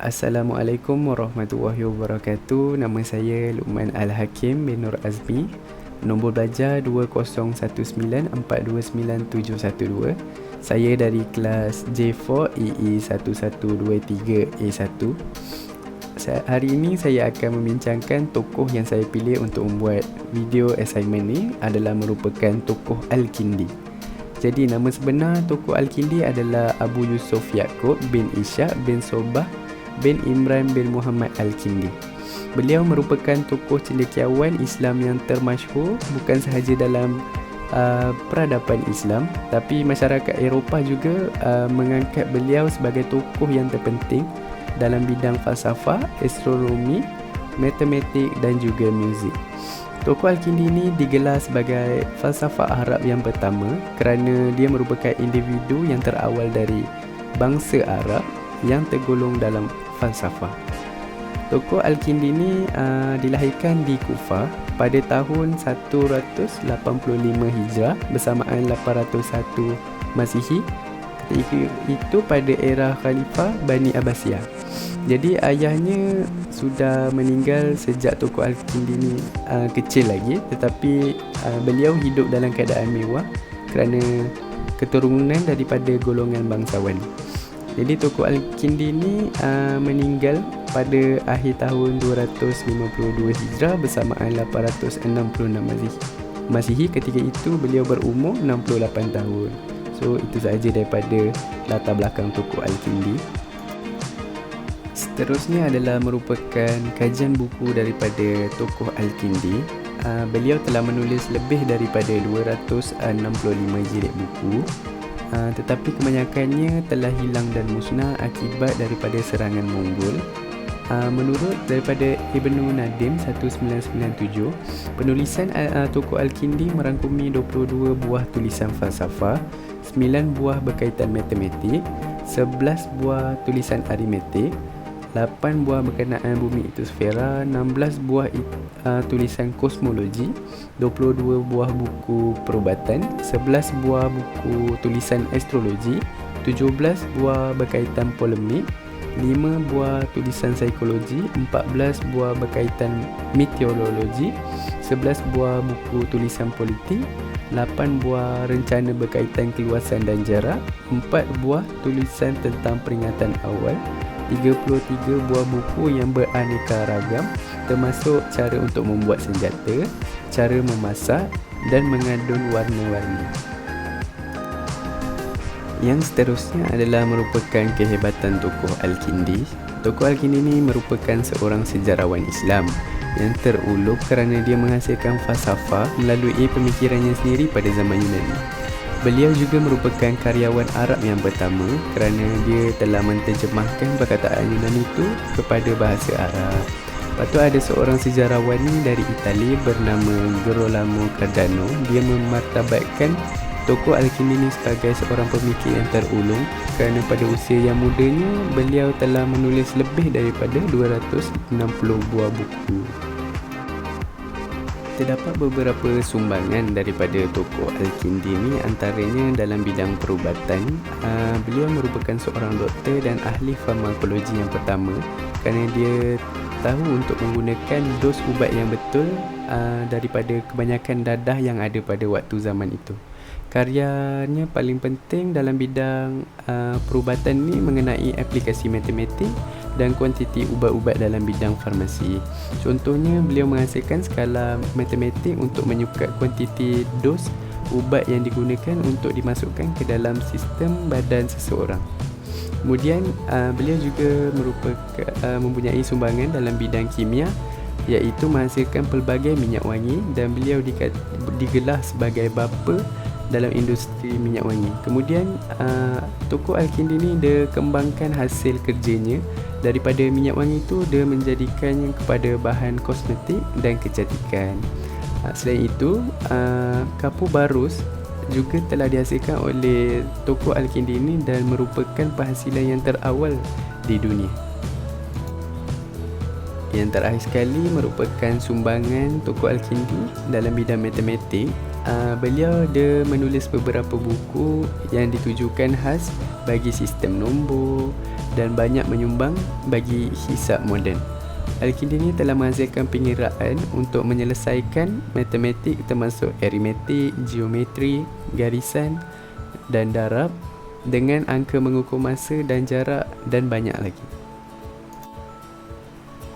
Assalamualaikum warahmatullahi wabarakatuh. Nama saya Luqman Al-Hakim bin Nur Azmi. Nombor belajar 2019429712. Saya dari kelas J4 EE 1123A1. Hari ini saya akan membincangkan tokoh yang saya pilih untuk membuat video assignment ni adalah merupakan tokoh Al-Kindi. Jadi nama sebenar tokoh Al-Kindi adalah Abu Yusuf Yaqub bin Ishaq bin Sobah bin Imran bin Muhammad Al-Kindi. Beliau merupakan tokoh cendekiawan Islam yang termasyhur bukan sahaja dalam peradaban Islam, tapi masyarakat Eropah juga mengangkat beliau sebagai tokoh yang terpenting dalam bidang falsafah, astronomi, matematik dan juga muzik. Tokoh Al-Kindi ini digelar sebagai falsafah Arab yang pertama kerana dia merupakan individu yang terawal dari bangsa Arab yang tergolong dalam falsafah. Tokoh Al-Kindi ini dilahirkan di Kufah pada tahun 185 Hijrah bersamaan 801 Masihi. Ketika itu pada era Khalifah Bani Abbasiyah. Jadi ayahnya sudah meninggal sejak tokoh Al-Kindi ni kecil lagi, tetapi beliau hidup dalam keadaan mewah kerana keturunan daripada golongan bangsawan. Jadi tokoh Al-Kindi ni meninggal pada akhir tahun 252 Hijrah bersamaan 866 Masihi. Ketika itu beliau berumur 68 tahun. So itu sahaja daripada latar belakang tokoh Al-Kindi. Seterusnya adalah merupakan kajian buku daripada tokoh Al-Kindi. Beliau telah menulis lebih daripada 265 jilid buku. Tetapi kebanyakannya telah hilang dan musnah akibat daripada serangan Mongol. Menurut daripada Ibnu Nadim 1997, penulisan tokoh Al-Kindi merangkumi 22 buah tulisan falsafah, 9 buah berkaitan matematik, 11 buah tulisan aritmetik, 8 buah berkenaan bumi itu sfera, 16 buah tulisan kosmologi, 22 buah buku perubatan, 11 buah buku tulisan astrologi, 17 buah berkaitan polemik, 5 buah tulisan psikologi, 14 buah berkaitan meteorologi, 11 buah buku tulisan politik, 8 buah rencana berkaitan keluasan dan jarak, 4 buah tulisan tentang peringatan awal, 33 buah buku yang beraneka ragam termasuk cara untuk membuat senjata, cara memasak dan mengadun warna-warni. Yang seterusnya adalah merupakan kehebatan tokoh Al-Kindi. Tokoh Al-Kindi ini merupakan seorang sejarawan Islam yang terulug kerana dia menghasilkan falsafah melalui pemikirannya sendiri pada zaman Yunani. Beliau juga merupakan karyawan Arab yang pertama kerana dia telah menterjemahkan perkataan Yunani itu kepada bahasa Arab. Lepas tu ada seorang sejarawan ni dari Itali bernama Girolamo Cardano. Dia memartabatkan tokoh Al-Kindi ni sebagai seorang pemikir yang terulung kerana pada usia yang mudanya beliau telah menulis lebih daripada 260 buah buku. Terdapat beberapa sumbangan daripada tokoh Al-Kindi ni, antaranya dalam bidang perubatan. Beliau merupakan seorang doktor dan ahli farmakologi yang pertama kerana dia tahu untuk menggunakan dos ubat yang betul daripada kebanyakan dadah yang ada pada waktu zaman itu. Karyanya paling penting dalam bidang perubatan ni mengenai aplikasi matematik dan kuantiti ubat-ubat dalam bidang farmasi. Contohnya, beliau menghasilkan skala matematik untuk menyukat kuantiti dos ubat yang digunakan untuk dimasukkan ke dalam sistem badan seseorang. Kemudian, beliau juga mempunyai sumbangan dalam bidang kimia, iaitu menghasilkan pelbagai minyak wangi, dan beliau digelar sebagai bapa dalam industri minyak wangi. Kemudian tokoh Al-Kindi ni dia kembangkan hasil kerjanya daripada minyak wangi itu, dia menjadikannya kepada bahan kosmetik dan kecantikan. Selain itu, kapur barus juga telah dihasilkan oleh tokoh Al-Kindi ini dan merupakan penghasilan yang terawal di dunia. Yang terakhir sekali merupakan sumbangan tokoh Al-Kindi dalam bidang matematik. Beliau dia menulis beberapa buku yang ditujukan khas bagi sistem nombor dan banyak menyumbang bagi hisab moden. Al-Kindi ni telah menghasilkan pengiraan untuk menyelesaikan matematik termasuk aritmetik, geometri, garisan dan darab dengan angka mengukur masa dan jarak dan banyak lagi.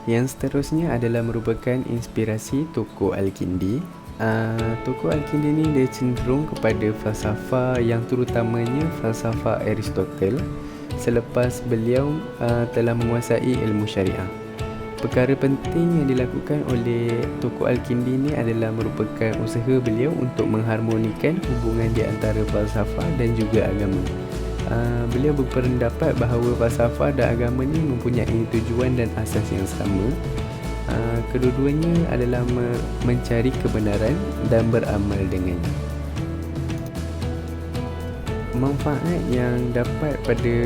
Yang seterusnya adalah merupakan inspirasi tokoh Al-Kindi. Tokoh Al-Kindi ni dia cenderung kepada falsafah yang terutamanya falsafah Aristotle selepas beliau telah menguasai ilmu syariah. Perkara penting yang dilakukan oleh tokoh Al-Kindi ni adalah merupakan usaha beliau untuk mengharmonikan hubungan di antara falsafah dan juga agama. Beliau berpendapat bahawa falsafah dan agama ni mempunyai tujuan dan asas yang sama. Kedua-duanya adalah mencari kebenaran dan beramal dengannya. Manfaat yang dapat pada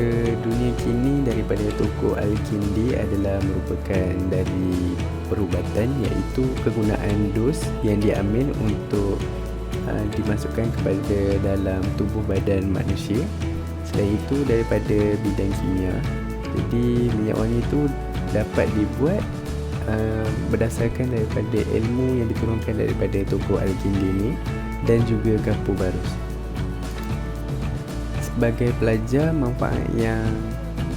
dunia kini daripada tokoh Al-Kindi adalah merupakan dari perubatan, iaitu kegunaan dos yang diambil untuk dimasukkan kepada dalam tubuh badan manusia. Selain itu daripada bidang kimia, jadi minyak wangi itu dapat dibuat berdasarkan daripada ilmu yang diturunkan daripada tokoh Al-Kindi ni dan juga Kapur Barus. Sebagai pelajar, manfaat yang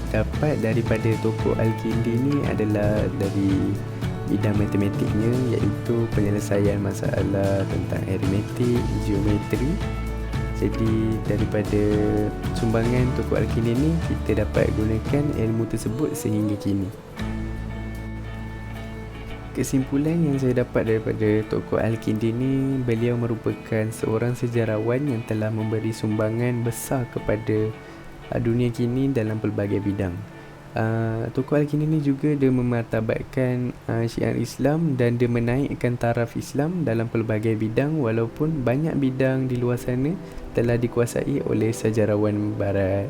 dapat daripada tokoh Al-Kindi ni adalah dari bidang matematiknya, iaitu penyelesaian masalah tentang aritmetik, geometri. Jadi daripada sumbangan tokoh Al-Kindi ni, kita dapat gunakan ilmu tersebut sehingga kini. Kesimpulan yang saya dapat daripada tokoh Al-Kindi ni, beliau merupakan seorang sejarawan yang telah memberi sumbangan besar kepada dunia kini dalam pelbagai bidang. Tokoh Al-Kindi ni juga dia memartabatkan syiar Islam dan dia menaikkan taraf Islam dalam pelbagai bidang, walaupun banyak bidang di luar sana telah dikuasai oleh sejarawan barat.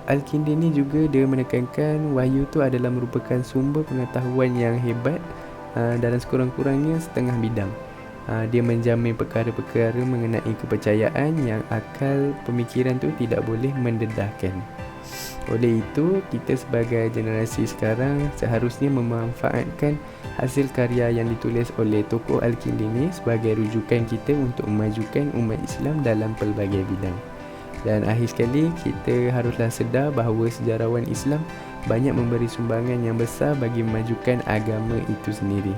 Al-Kindi ni juga dia menekankan wahyu tu adalah merupakan sumber pengetahuan yang hebat dalam sekurang-kurangnya setengah bidang. Dia menjamin perkara-perkara mengenai kepercayaan yang akal pemikiran tu tidak boleh mendedahkan. Oleh itu, kita sebagai generasi sekarang seharusnya memanfaatkan hasil karya yang ditulis oleh tokoh Al-Kindi ni sebagai rujukan kita untuk memajukan umat Islam dalam pelbagai bidang. Dan akhir sekali, kita haruslah sedar bahawa sejarawan Islam banyak memberi sumbangan yang besar bagi memajukan agama itu sendiri.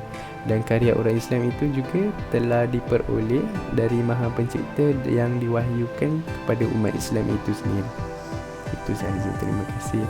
Dan karya orang Islam itu juga telah diperoleh dari Maha Pencipta yang diwahyukan kepada umat Islam itu sendiri. Itu sahaja, terima kasih.